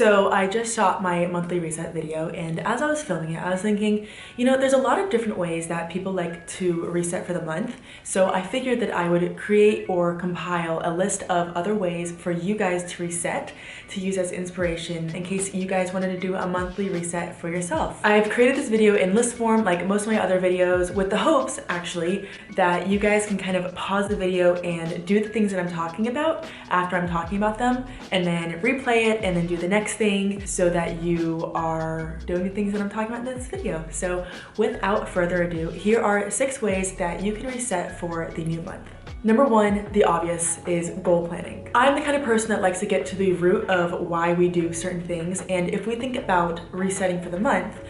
So I just shot my monthly reset video, and as I was filming it, I was thinking, there's a lot of different ways that people like to reset for the month. So I figured that I would create or compile a list of other ways for you guys to reset, to use as inspiration in case you guys wanted to do a monthly reset for yourself. I've created this video in list form like most of my other videos with the hopes, actually, that you guys can kind of pause the video and do the things that I'm talking about after I'm talking about them, and then replay it and then do the next thing so that you are doing the things that I'm talking about in this video. So without further ado, here are 6 ways that you can reset for the new month. Number 1, the obvious, is goal planning. I'm the kind of person that likes to get to the root of why we do certain things, and if we think about resetting for the month,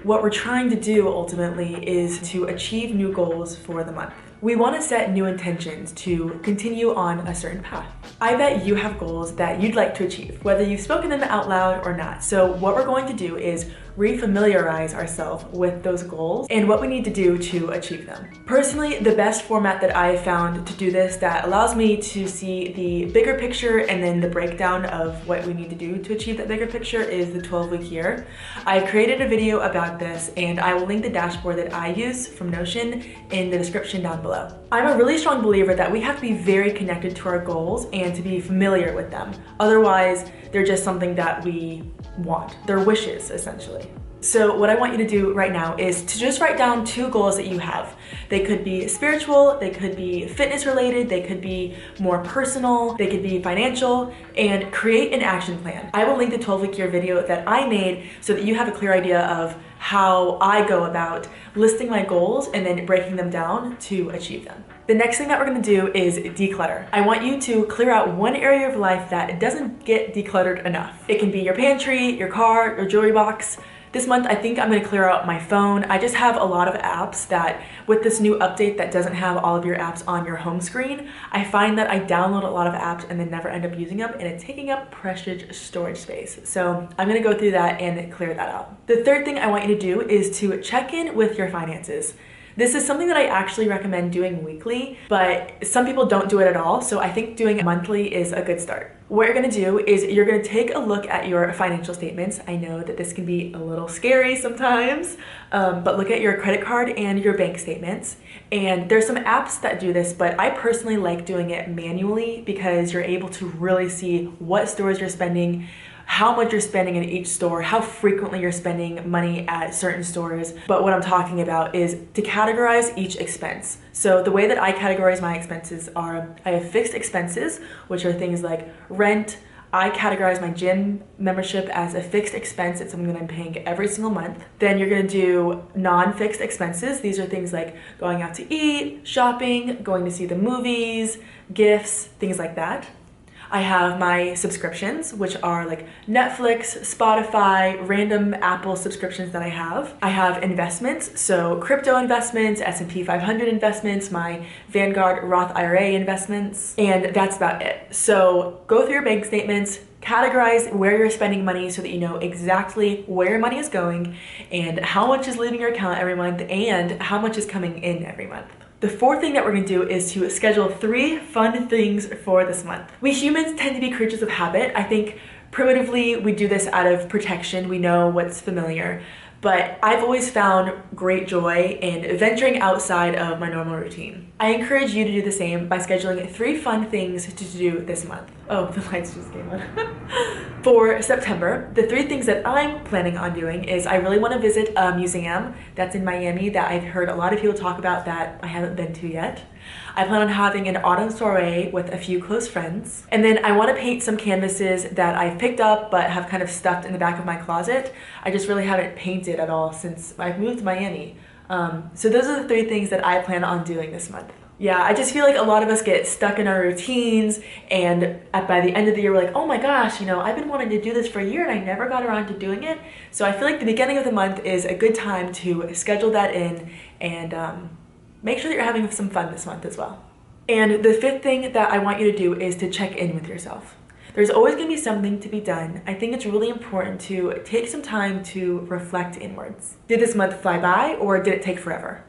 what we're trying to do ultimately is to achieve new goals for the month. We want to set new intentions to continue on a certain path. I bet you have goals that you'd like to achieve, whether you've spoken them out loud or not. So what we're going to do is refamiliarize ourselves with those goals and what we need to do to achieve them. Personally, the best format that I have found to do this that allows me to see the bigger picture and then the breakdown of what we need to do to achieve that bigger picture is the 12-week year. I've created a video about this, and I will link the dashboard that I use from Notion in the description down below. I'm a really strong believer that we have to be very connected to our goals and to be familiar with them. Otherwise, they're just something that we want. They're wishes, essentially. So what I want you to do right now is to just write down 2 goals that you have. They could be spiritual, they could be fitness related, they could be more personal, they could be financial, and create an action plan. I will link the 12-week year video that I made so that you have a clear idea of how I go about listing my goals and then breaking them down to achieve them. The next thing that we're gonna do is declutter. I want you to clear out one area of life that doesn't get decluttered enough. It can be your pantry, your car, your jewelry box. This month, I think I'm gonna clear out my phone. I just have a lot of apps that, with this new update that doesn't have all of your apps on your home screen, I find that I download a lot of apps and then never end up using them, and it's taking up precious storage space. So I'm gonna go through that and clear that out. The third thing I want you to do is to check in with your finances. This is something that I actually recommend doing weekly, but some people don't do it at all, so I think doing it monthly is a good start. What you're gonna do is you're gonna take a look at your financial statements. I know that this can be a little scary sometimes, but look at your credit card and your bank statements. And there's some apps that do this, but I personally like doing it manually because you're able to really see what stores you're spending, how much you're spending in each store, how frequently you're spending money at certain stores. But what I'm talking about is to categorize each expense. So the way that I categorize my expenses are, I have fixed expenses, which are things like rent. I categorize my gym membership as a fixed expense. It's something that I'm paying every single month. Then you're gonna do non-fixed expenses. These are things like going out to eat, shopping, going to see the movies, gifts, things like that. I have my subscriptions, which are like Netflix, Spotify, random Apple subscriptions that I have. I have investments, so crypto investments, S&P 500 investments, my Vanguard Roth IRA investments, and that's about it. So go through your bank statements, categorize where you're spending money so that you know exactly where your money is going and how much is leaving your account every month and how much is coming in every month. The fourth thing that we're gonna do is to schedule 3 fun things for this month. We humans tend to be creatures of habit. I think primitively we do this out of protection. We know what's familiar. But I've always found great joy in venturing outside of my normal routine. I encourage you to do the same by scheduling 3 fun things to do this month. Oh, the lights just came on. For September, the 3 things that I'm planning on doing is I really want to visit a museum that's in Miami that I've heard a lot of people talk about that I haven't been to yet. I plan on having an autumn soiree with a few close friends. And then I want to paint some canvases that I've picked up but have kind of stuffed in the back of my closet. I just really haven't painted at all since I've moved to Miami. So those are the 3 things that I plan on doing this month. Yeah, I just feel like a lot of us get stuck in our routines, and by the end of the year we're like, oh my gosh, I've been wanting to do this for a year and I never got around to doing it. So I feel like the beginning of the month is a good time to schedule that in and make sure that you're having some fun this month as well. And the 5th thing that I want you to do is to check in with yourself. There's always going to be something to be done. I think it's really important to take some time to reflect inwards. Did this month fly by, or did it take forever?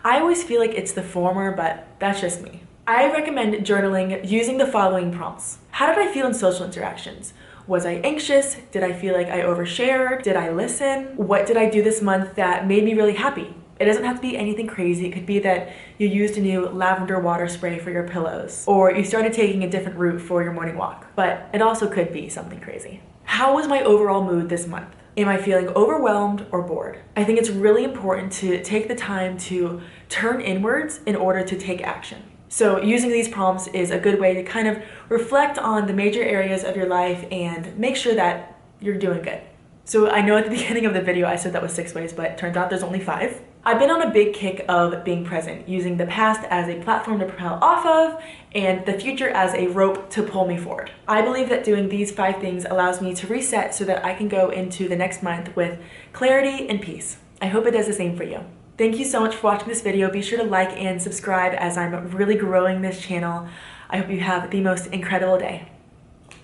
I always feel like it's the former, but that's just me. I recommend journaling using the following prompts. How did I feel in social interactions? Was I anxious? Did I feel like I overshared? Did I listen? What did I do this month that made me really happy? It doesn't have to be anything crazy. It could be that you used a new lavender water spray for your pillows, or you started taking a different route for your morning walk. But it also could be something crazy. How was my overall mood this month? Am I feeling overwhelmed or bored? I think it's really important to take the time to turn inwards in order to take action. So using these prompts is a good way to kind of reflect on the major areas of your life and make sure that you're doing good. So I know at the beginning of the video I said that was 6 ways, but it turns out there's only 5. I've been on a big kick of being present, using the past as a platform to propel off of and the future as a rope to pull me forward. I believe that doing these 5 things allows me to reset so that I can go into the next month with clarity and peace. I hope it does the same for you. Thank you so much for watching this video. Be sure to like and subscribe as I'm really growing this channel. I hope you have the most incredible day.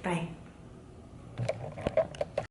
Bye.